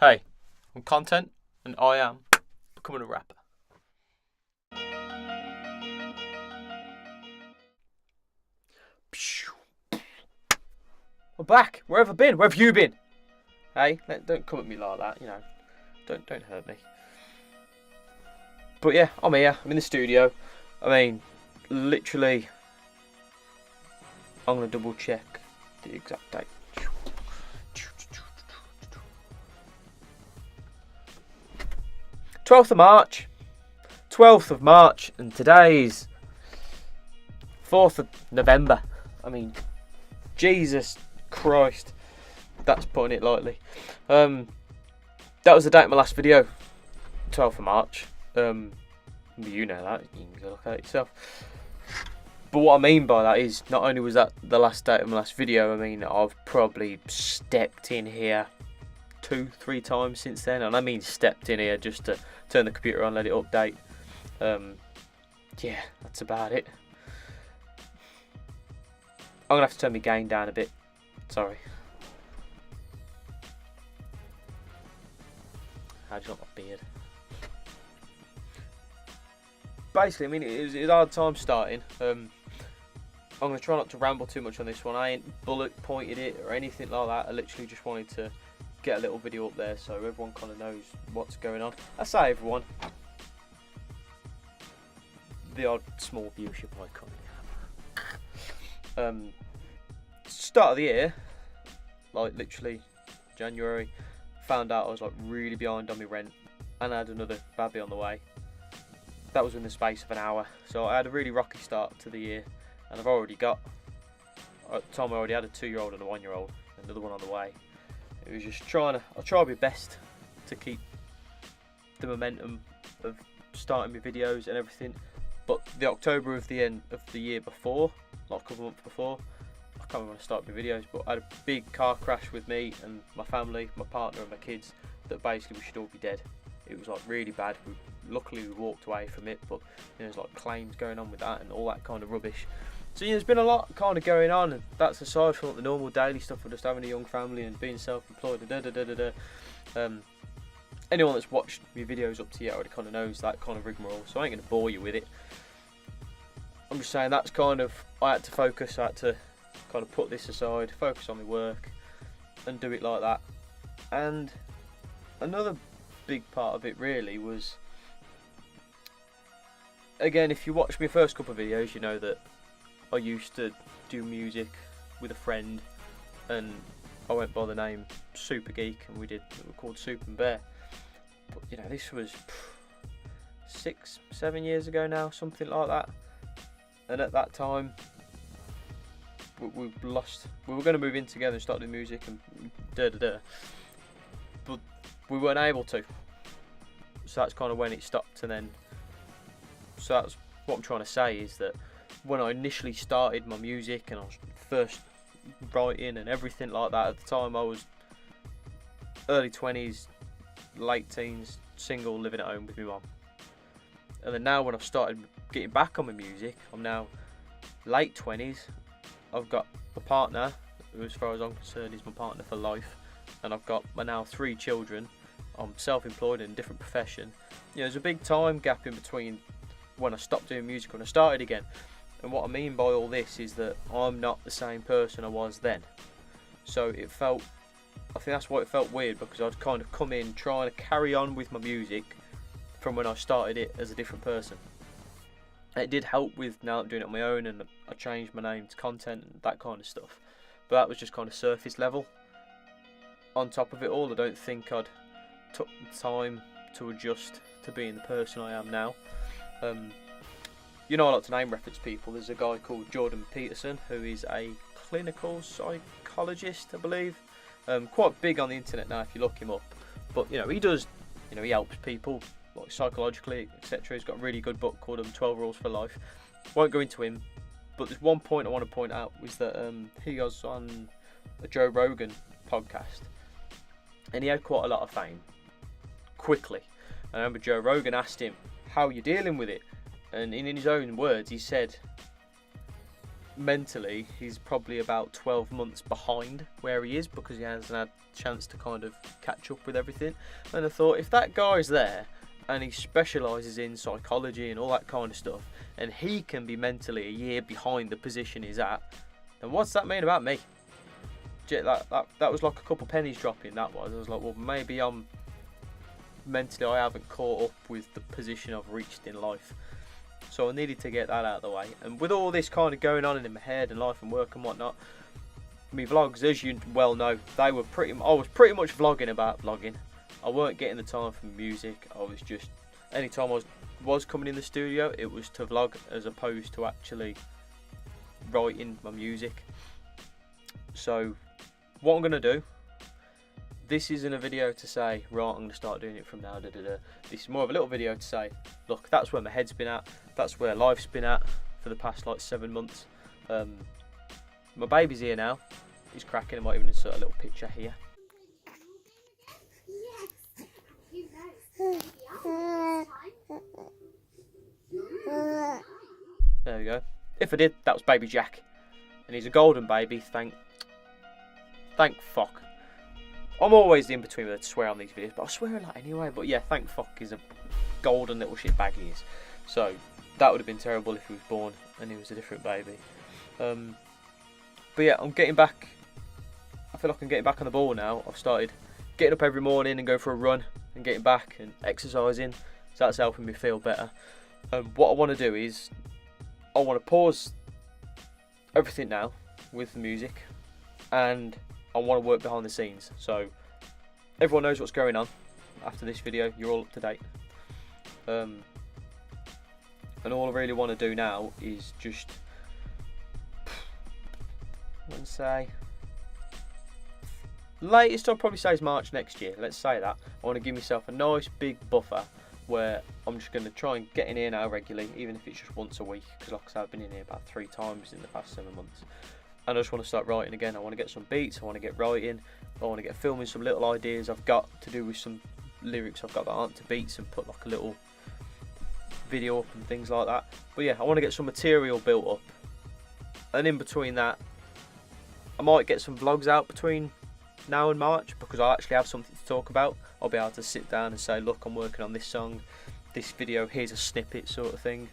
Hey, I'm content and I am becoming a rapper. I'm back. Where have I been? Where have you been? Hey, don't come at me like that, Don't hurt me. But yeah, I'm here. I'm in the studio. I mean, literally, I'm going to double check the exact date. 12th of March. 12th of March. And today's 4th of November. I mean, Jesus Christ. That's putting it lightly. That was the date of my last video. 12th of March. You know that. You can go look at it yourself. But what I mean by that is, not only was that the last date of my last video, I mean, I've probably stepped in here 2-3 times since then. And I mean stepped in here just to turn the computer on, let it update. Yeah, that's about it. I'm going to have to turn my gain down a bit. Sorry. How do you like my beard? Basically, I mean, it was a hard time starting. I'm going to try not to ramble too much on this one. I ain't bullet pointed it or anything like that. I literally just wanted to get a little video up there so everyone kind of knows what's going on. I say everyone. The odd small viewership I currently have. Start of the year, like literally January, found out I was like really behind on my rent and I had another baby on the way. That was in the space of an hour, so I had a really rocky start to the year, and I've already got, at the time I already had a 2-year-old and a 1-year-old, another one on the way. It was just I'll try my best to keep the momentum of starting my videos and everything, but the October of the end of the year before, like a couple months before, I can't remember when I started my videos, but I had a big car crash with me and my family, my partner and my kids, that basically we should all be dead. It was like really bad. Luckily we walked away from it, but there's like claims going on with that and all that kind of rubbish. So there's been a lot kind of going on, and that's aside from like, the normal daily stuff of just having a young family and being self-employed. Anyone that's watched my videos up to yet already kind of knows that kind of rigmarole, so I ain't going to bore you with it. I'm just saying that's kind of, I had to focus, I had to kind of put this aside, focus on my work and do it like that. And another big part of it really was, again, if you watch my first couple of videos, you know that I used to do music with a friend, and I went by the name Super Geek, and we were called Soup and Bear. But this was 6-7 years ago now, something like that. And at that time, we were going to move in together and start doing music and but we weren't able to. So that's kind of when it stopped, and then. So that's what I'm trying to say, is that when I initially started my music and I was first writing and everything like that, at the time I was early 20s, late teens, single, living at home with my mum. And then now when I've started getting back on my music, I'm now late 20s. I've got a partner who, as far as I'm concerned, is my partner for life. And I've got my now 3 children. I'm self-employed in a different profession. There's a big time gap in between when I stopped doing music and when I started again. And what I mean by all this is that I'm not the same person I was then. So I think that's why it felt weird, because I'd kind of come in trying to carry on with my music from when I started it as a different person. And it did help with now that I'm doing it on my own, and I changed my name to content and that kind of stuff. But that was just kind of surface level. On top of it all, I don't think I'd took the time to adjust to being the person I am now. I like to name reference people. There's a guy called Jordan Peterson who is a clinical psychologist, I believe. Quite big on the internet now if you look him up. But he does, he helps people like psychologically, etc. He's got a really good book called 12 Rules for Life. Won't go into him, but there's one point I want to point out, was that he was on a Joe Rogan podcast, and he had quite a lot of fame quickly. I remember Joe Rogan asked him, how are you dealing with it? And in his own words, he said, mentally he's probably about 12 months behind where he is, because he hasn't had a chance to kind of catch up with everything. And I thought, if that guy's there and he specialises in psychology and all that kind of stuff, and he can be mentally a year behind the position he's at, then what's that mean about me? That was like a couple pennies dropping. That was. I was like, well, maybe mentally I haven't caught up with the position I've reached in life. So I needed to get that out of the way. And with all this kind of going on in my head and life and work and whatnot, my vlogs, as you well know, I was pretty much vlogging about vlogging. I weren't getting the time for music. I was just, anytime I was coming in the studio, it was to vlog as opposed to actually writing my music. So what I'm going to do, this isn't a video to say, right, I'm going to start doing it from now, This is more of a little video to say, look, that's where my head's been at, that's where life's been at for the past like 7 months. My baby's here now, he's cracking. I might even insert a little picture here. There we go. If I did, that was baby Jack. And he's a golden baby, thank fuck. I'm always the in-between with to swear on these videos, but I swear a lot anyway. But yeah, thank fuck he's a golden little shit bag he is. So that would have been terrible if he was born and he was a different baby. But yeah, I'm getting back. I feel like I'm getting back on the ball now. I've started getting up every morning and going for a run and getting back and exercising. So that's helping me feel better. What I want to do is I want to pause everything now with the music, and I want to work behind the scenes. So everyone knows what's going on. After this video, you're all up to date. And all I really want to do now is just, let's say, latest I'll probably say is March next year. Let's say that. I want to give myself a nice big buffer where I'm just going to try and get in here now regularly, even if it's just once a week, because like I said, I've been in here about 3 times in the past 7 months. And I just want to start writing again. I want to get some beats, I want to get writing, I want to get filming some little ideas I've got to do with some lyrics I've got that aren't to beats, and put like a little video up and things like that. But yeah, I want to get some material built up, and in between that I might get some vlogs out between now and March, because I'll actually have something to talk about. I'll be able to sit down and say, look, I'm working on this song, this video, here's a snippet sort of thing.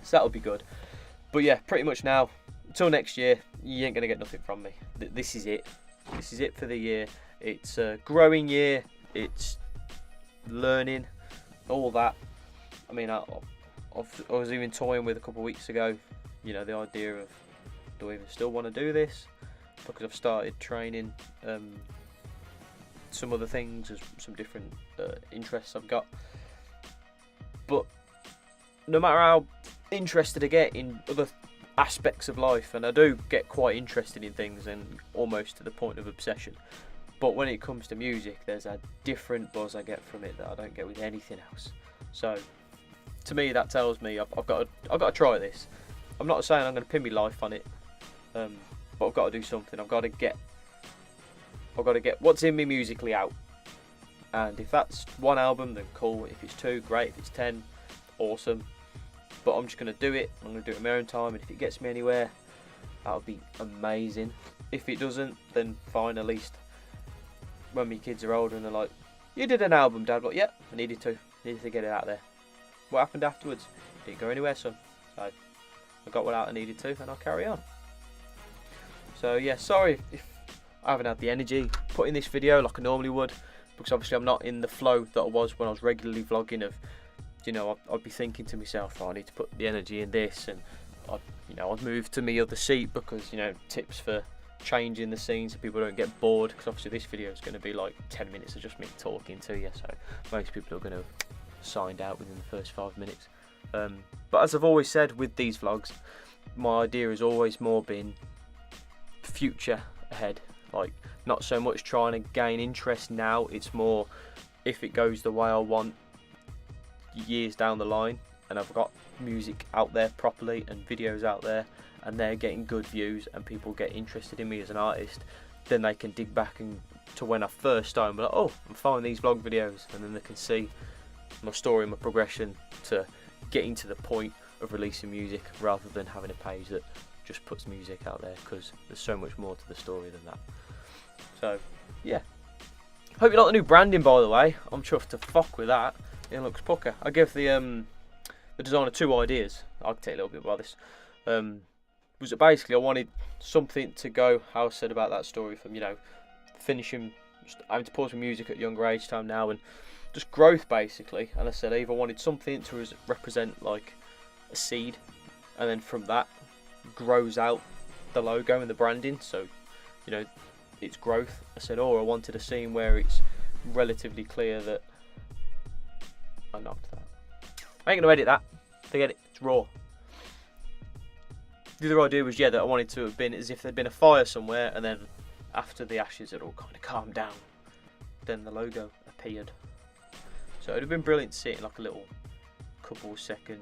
So that'll be good. But yeah, pretty much now, until next year, you ain't going to get nothing from me. This is it. This is it for the year. It's a growing year. It's learning, all that. I mean, I was even toying with a couple of weeks ago, you know, the idea of, do I even still want to do this? Because I've started training some other things, some different interests I've got. But no matter how interested I get in other aspects of life, and I do get quite interested in things and almost to the point of obsession, but when it comes to music, there's a different buzz I get from it that I don't get with anything else. So to me, that tells me I've got to try this. I'm not saying I'm going to pin my life on it, but I've got to do something. I've got to get what's in me musically out. And if that's 1 album, then cool. If it's 2, great. If it's 10, awesome. But I'm just going to do it. I'm going to do it in my own time, and if it gets me anywhere, that'll be amazing. If it doesn't, then fine. At least when my kids are older and they're like, you did an album, Dad. But yeah, I needed to get it out there. What happened afterwards? Didn't go anywhere, son. So I got what out I needed to, and I'll carry on. So yeah, sorry if I haven't had the energy putting this video like I normally would, because obviously I'm not in the flow that I was when I was regularly vlogging. Of, you know, I'd be thinking to myself, oh, I need to put the energy in this, and I'd move to my other seat, because, you know, tips for changing the scene so people don't get bored, because obviously this video is going to be like 10 minutes of just me talking to you, so most people are going to signed out within the first 5 minutes. But as I've always said with these vlogs, my idea has always more been future ahead, like not so much trying to gain interest now. It's more, if it goes the way I want years down the line, and I've got music out there properly and videos out there, and they're getting good views and people get interested in me as an artist, then they can dig back and to when I first started, like, oh, I'm following these vlog videos, and then they can see my story and my progression to getting to the point of releasing music, rather than having a page that just puts music out there, because there's so much more to the story than that. So yeah, hope you like the new branding, by the way. I'm chuffed to fuck with that. It looks pucker. I gave the designer 2 ideas. I'll tell you a little bit about this. Was that basically I wanted something to go, how I said about that story, from, you know, finishing, having to pause my music at a younger age time now, and just growth basically. And I said either wanted something to represent like a seed, and then from that grows out the logo and the branding, so you know it's growth. I said, or I wanted a scene where it's relatively clear that I knocked that. I ain't gonna edit that, forget it, it's raw. The other idea was, yeah, that I wanted to have been as if there'd been a fire somewhere, and then after the ashes had all kind of calmed down, then the logo appeared. So it would have been brilliant to see it in like a little couple second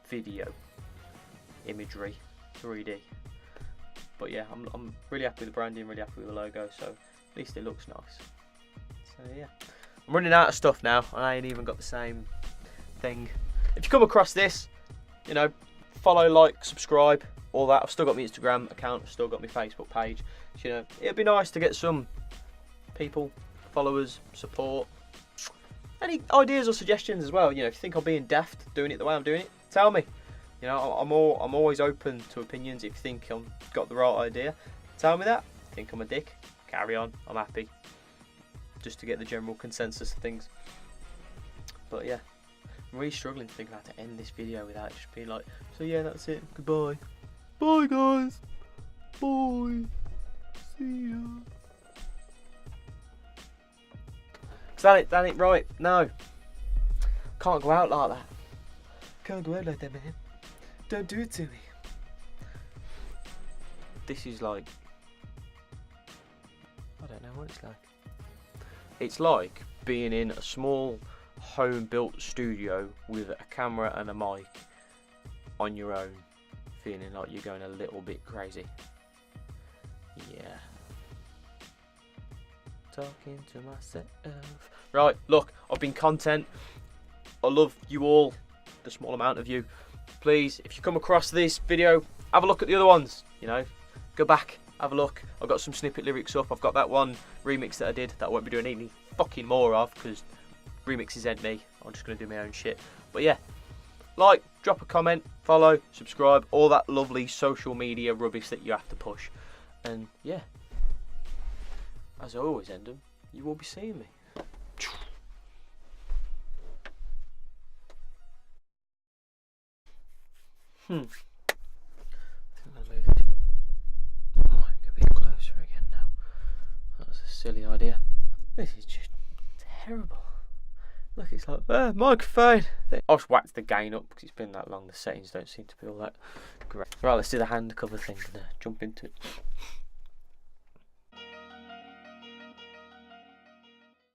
video imagery, 3D. But yeah, I'm really happy with the branding, really happy with the logo, so at least it looks nice. So yeah, I'm running out of stuff now, and I ain't even got the same thing. If you come across this, you know, follow, like, subscribe, all that. I've still got my Instagram account, I've still got my Facebook page. So, you know, it'd be nice to get some people, followers, support. Any ideas or suggestions as well? You know, if you think I'm being daft doing it the way I'm doing it, tell me. You know, I'm always open to opinions. If you think I've got the right idea, tell me that. Think I'm a dick, carry on. I'm happy. Just to get the general consensus of things. But yeah, I'm really struggling to think of how to end this video without just being like, so yeah, that's it. Goodbye. Bye guys. Bye. See ya. Cause that ain't right. No. Can't go out like that. Can't go out like that, man. Don't do it to me. This is like, I don't know what it's like. It's like being in a small home-built studio with a camera and a mic on your own, feeling like you're going a little bit crazy. Yeah. Talking to myself. Right, look, I've been content. I love you all, the small amount of you. Please, if you come across this video, have a look at the other ones, you know. Go back, have a look. I've got some snippet lyrics up. I've got that one remix that I did that I won't be doing any fucking more of, because remixes end me. I'm just going to do my own shit. But yeah, like, drop a comment, follow, subscribe, all that lovely social media rubbish that you have to push. And yeah, as I always end them, you will be seeing me. I think I'll move it. Might get a bit closer again now. That was a silly idea. This is just terrible. Look, it's like, microphone. I'll just whack the gain up because it's been that long. The settings don't seem to be all that great. Right, let's do the hand cover thing and jump into it.